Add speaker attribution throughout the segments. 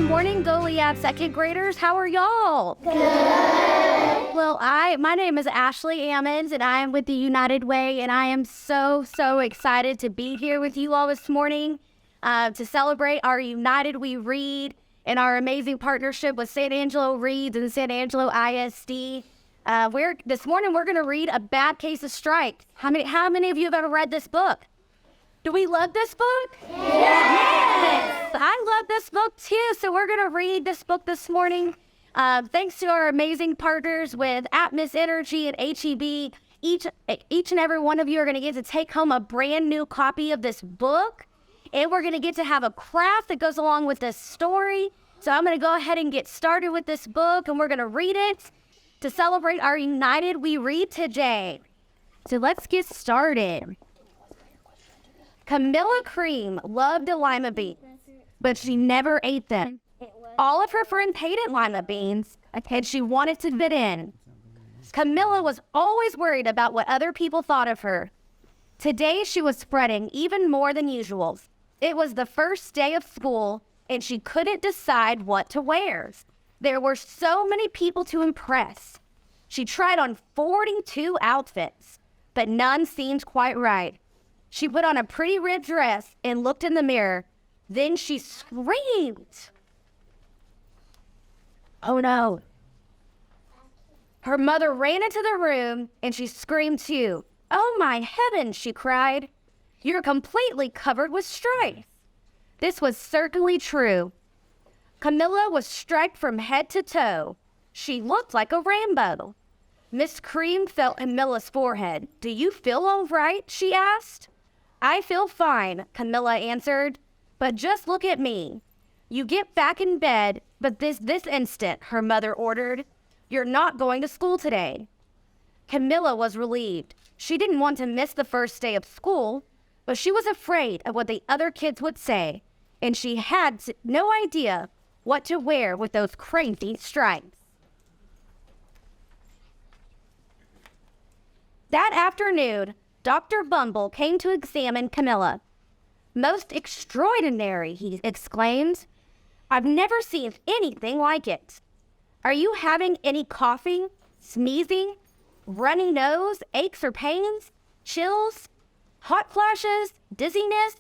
Speaker 1: morning, Goliad second graders. How are y'all?
Speaker 2: Good.
Speaker 1: Well, my name is Ashley Ammons, and I am with the United Way, and I am so excited to be here with you all this morning to celebrate our United We Read and our amazing partnership with San Angelo Reads and San Angelo ISD. This morning we're going to read A Bad Case of Strike. How many of you have ever read this book? Do we love this book?
Speaker 2: Yes!
Speaker 1: I love this book too, so we're going to read this book this morning. Thanks to our amazing partners with Atmos Energy and HEB, each and every one of you are going to get to take home a brand new copy of this book, and we're going to get to have a craft that goes along with this story. So I'm going to go ahead and get started with this book, and we're going to read it to celebrate our United We Read today. So let's get started. Camilla Cream loved a lima bean, but she never ate them. All of her friends hated lima beans, and she wanted to fit in. Camilla was always worried about what other people thought of her. Today she was fretting even more than usual. It was the first day of school, and she couldn't decide what to wear. There were so many people to impress. She tried on 42 outfits, but none seemed quite right. She put on a pretty red dress and looked in the mirror. Then she screamed. Oh no. Her mother ran into the room and she screamed too. Oh my heavens, she cried. You're completely covered with stripes. This was certainly true. Camilla was striped from head to toe. She looked like a Rambo. Miss Cream felt Camilla's forehead. Do you feel all right? She asked. I feel fine, Camilla answered. But just look at me. You get back in bed, but this instant, her mother ordered. You're not going to school today. Camilla was relieved. She didn't want to miss the first day of school, but she was afraid of what the other kids would say, and she had no idea what to wear with those crazy stripes. That afternoon, Dr. Bumble came to examine Camilla. Most extraordinary, he exclaimed. I've never seen anything like it. Are you having any coughing, sneezing, runny nose, aches or pains, chills, hot flashes, dizziness,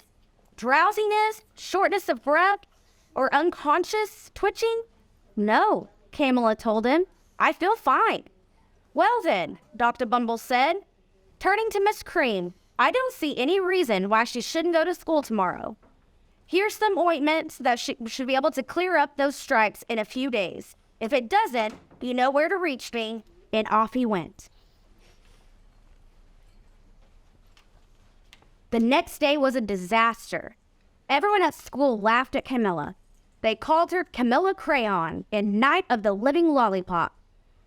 Speaker 1: drowsiness, shortness of breath, or unconscious twitching? No, Camilla told him. I feel fine. Well then, Dr. Bumble said, turning to Miss Cream, I don't see any reason why she shouldn't go to school tomorrow. Here's some ointment that should be able to clear up those stripes in a few days. If it doesn't, you know where to reach me. And off he went. The next day was a disaster. Everyone at school laughed at Camilla. They called her Camilla Crayon and Night of the Living Lollipop.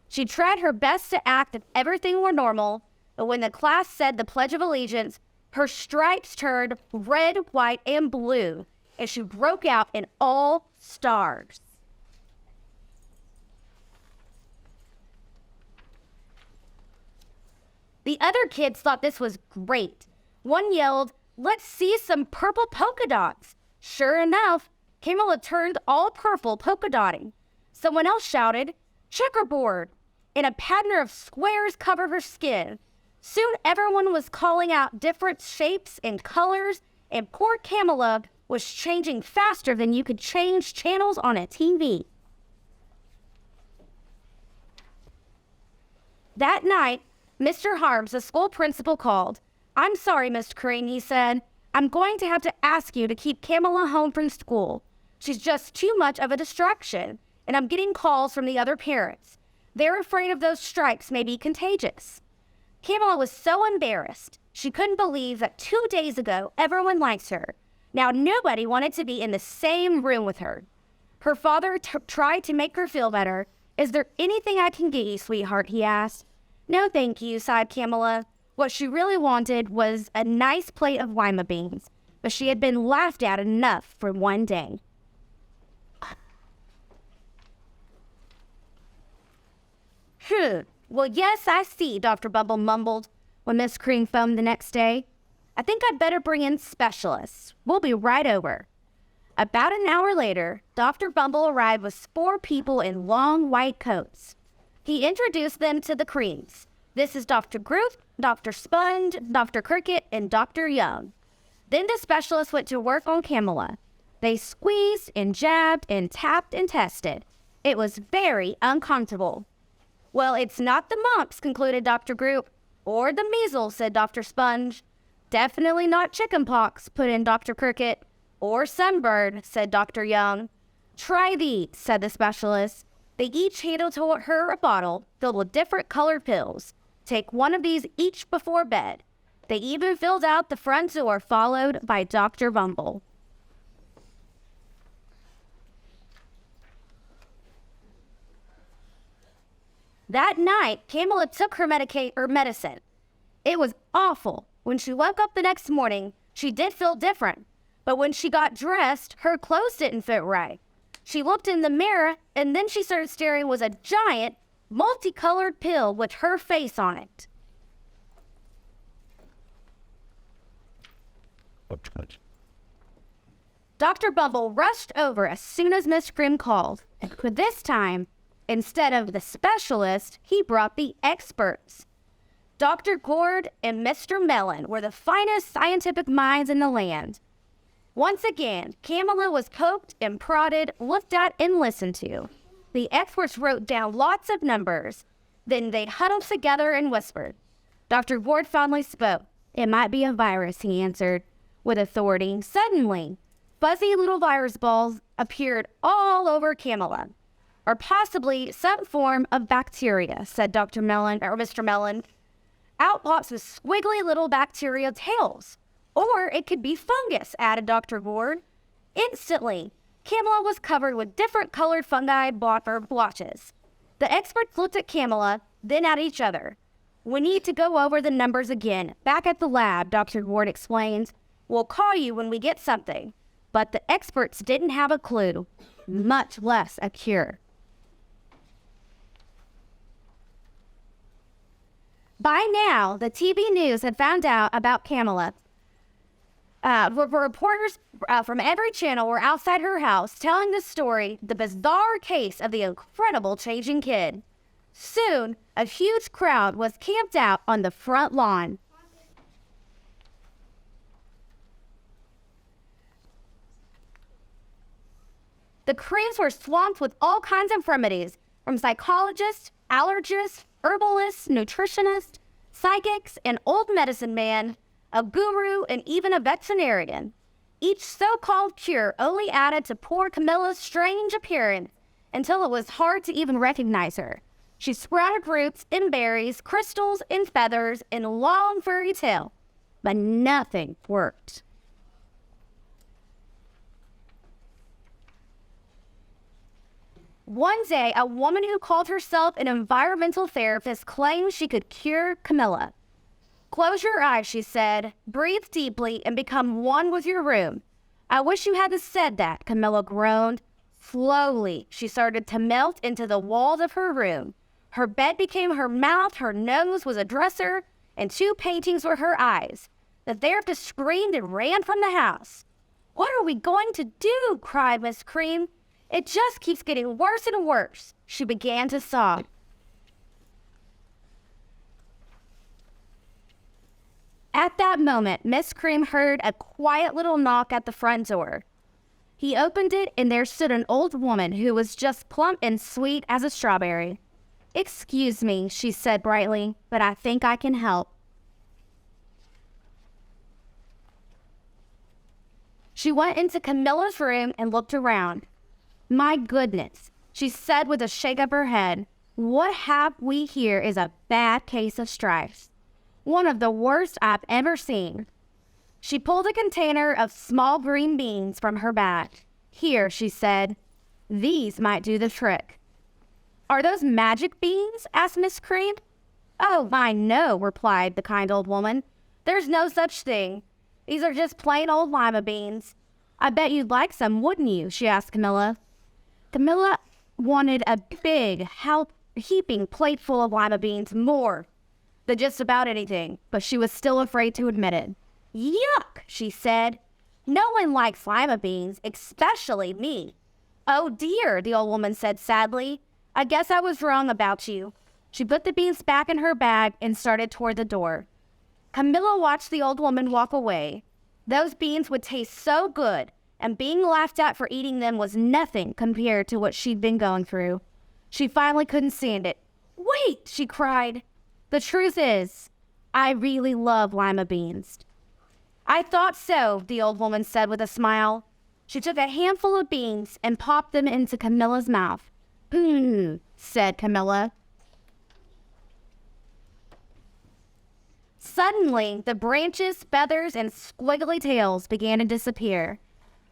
Speaker 1: She tried her best to act if everything were normal, but when the class said the Pledge of Allegiance, her stripes turned red, white, and blue, and she broke out in all stars. The other kids thought this was great. One yelled, let's see some purple polka dots. Sure enough, Camilla turned all purple polka dotting. Someone else shouted, checkerboard, and a pattern of squares covered her skin. Soon everyone was calling out different shapes and colors, and poor Camilla was changing faster than you could change channels on a TV. That night, Mr. Harms, the school principal, called. I'm sorry, Miss Cream, he said. I'm going to have to ask you to keep Camilla home from school. She's just too much of a distraction, and I'm getting calls from the other parents. They're afraid of those stripes may be contagious. Camilla was so embarrassed. She couldn't believe that 2 days ago, everyone liked her. Now nobody wanted to be in the same room with her. Her father tried to make her feel better. Is there anything I can get you, sweetheart? He asked. No, thank you, sighed Camilla. What she really wanted was a nice plate of lima beans, but she had been laughed at enough for one day. Well, yes, I see, Dr. Bumble mumbled when Miss Cream phoned the next day. I think I'd better bring in specialists. We'll be right over. About an hour later, Dr. Bumble arrived with 4 people in long white coats. He introduced them to the creams. This is Dr. Groot, Dr. Sponge, Dr. Cricket, and Dr. Young. Then the specialist went to work on Camilla. They squeezed and jabbed and tapped and tested. It was very uncomfortable. Well, it's not the mumps, concluded Dr. Groot. Or the measles, said Dr. Sponge. Definitely not chickenpox, put in Dr. Cricket. Or sunburn, said Dr. Young. Try these, said the specialist. They each handed to her a bottle filled with different colored pills. Take one of these each before bed. They even filled out the front door, followed by Dr. Bumble. That night, Camilla took her medicine. It was awful. When she woke up the next morning, she did feel different. But when she got dressed, her clothes didn't fit right. She looked in the mirror, and then she started staring was a giant, multicolored pill with her face on it. Dr. Bumble rushed over as soon as Miss Grimm called, and for this time, instead of the specialist, he brought the experts. Dr. Gord and Mr. Mellon were the finest scientific minds in the land. Once again, Camilla was poked and prodded, looked at, and listened to. The experts wrote down lots of numbers. Then they huddled together and whispered. Dr. Gord finally spoke. It might be a virus, he answered with authority. Suddenly, fuzzy little virus balls appeared all over Camilla. Or possibly some form of bacteria, said Dr. Mellon, or Mr. Mellon. Out pops with squiggly little bacteria tails. Or it could be fungus, added Dr. Gord. Instantly, Camilla was covered with different colored fungi blotches. The experts looked at Camilla, then at each other. We need to go over the numbers again. Back at the lab, Dr. Gord explained. We'll call you when we get something. But the experts didn't have a clue, much less a cure. By now, the TV news had found out about Camilla. Reporters from every channel were outside her house telling the story, the bizarre case of the incredible changing kid. Soon, a huge crowd was camped out on the front lawn. The creams were swamped with all kinds of remedies, from psychologists, allergists, herbalists, nutritionists, psychics, an old medicine man, a guru, and even a veterinarian. Each so-called cure only added to poor Camilla's strange appearance until it was hard to even recognize her. She sprouted roots and berries, crystals and feathers, and a long furry tail, but nothing worked. One day, a woman who called herself an environmental therapist claimed she could cure Camilla. Close your eyes, she said. Breathe deeply and become one with your room. I wish you hadn't said that, Camilla groaned. Slowly, she started to melt into the walls of her room. Her bed became her mouth, her nose was a dresser, and 2 paintings were her eyes. The therapist screamed and ran from the house. What are we going to do? Cried Miss Cream. It just keeps getting worse and worse. She began to sob. At that moment, Miss Cream heard a quiet little knock at the front door. He opened it, and there stood an old woman who was just plump and sweet as a strawberry. Excuse me, she said brightly, but I think I can help. She went into Camilla's room and looked around. My goodness, she said with a shake of her head. What have we here is a bad case of stripes. One of the worst I've ever seen. She pulled a container of small green beans from her bag. Here, she said, these might do the trick. Are those magic beans? Asked Miss Cream. Oh, my, no, replied the kind old woman. There's no such thing. These are just plain old lima beans. I bet you'd like some, wouldn't you? She asked Camilla. Camilla wanted a big, heaping plate full of lima beans, more than just about anything, but she was still afraid to admit it. Yuck, she said. No one likes lima beans, especially me. Oh dear, the old woman said sadly. I guess I was wrong about you. She put the beans back in her bag and started toward the door. Camilla watched the old woman walk away. Those beans would taste so good, and being laughed at for eating them was nothing compared to what she'd been going through. She finally couldn't stand it. Wait, she cried. The truth is, I really love lima beans. I thought so, the old woman said with a smile. She took a handful of beans and popped them into Camilla's mouth. Said Camilla. Suddenly, the branches, feathers, and squiggly tails began to disappear.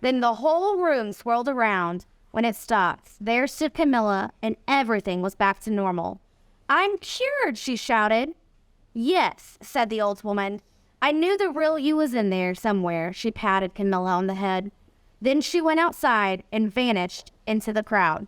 Speaker 1: Then the whole room swirled around. When it stopped, there stood Camilla, and everything was back to normal. I'm cured, she shouted. Yes, said the old woman. I knew the real you was in there somewhere, she patted Camilla on the head. Then she went outside and vanished into the crowd.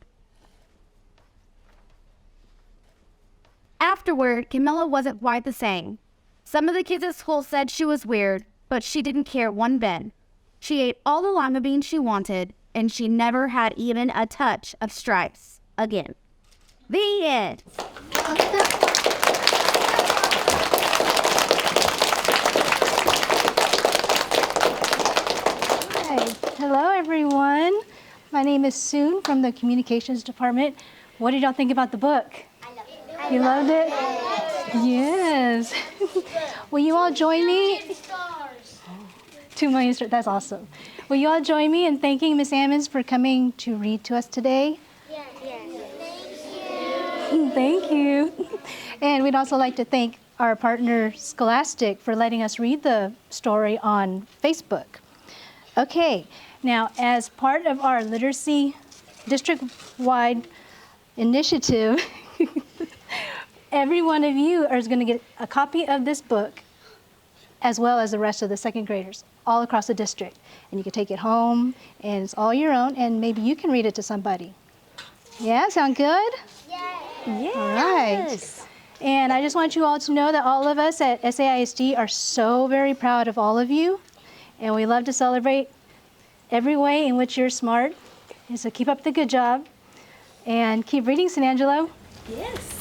Speaker 1: Afterward, Camilla wasn't quite the same. Some of the kids at school said she was weird, but she didn't care one bit. She ate all the lima beans she wanted, and she never had even a touch of stripes again. The end.
Speaker 3: Hi. Hello, everyone. My name is Sue from the Communications Department. What did y'all think about the book? You loved it? Yes. Will you all join me? 2 million stars. That's awesome. Will you all join me in thanking Miss Ammons for coming to read to us today?
Speaker 2: Yes.
Speaker 3: Thank you. And we'd also like to thank our partner Scholastic for letting us read the story on Facebook. Okay, now as part of our literacy district-wide initiative, every one of you is going to get a copy of this book, as well as the rest of the second graders, all across the district. And you can take it home, and it's all your own, and maybe you can read it to somebody. Yeah, sound good?
Speaker 2: Yes.
Speaker 3: All right. And I just want you all to know that all of us at SAISD are so very proud of all of you, and we love to celebrate every way in which you're smart. And so keep up the good job, and keep reading, San Angelo.
Speaker 4: Yes.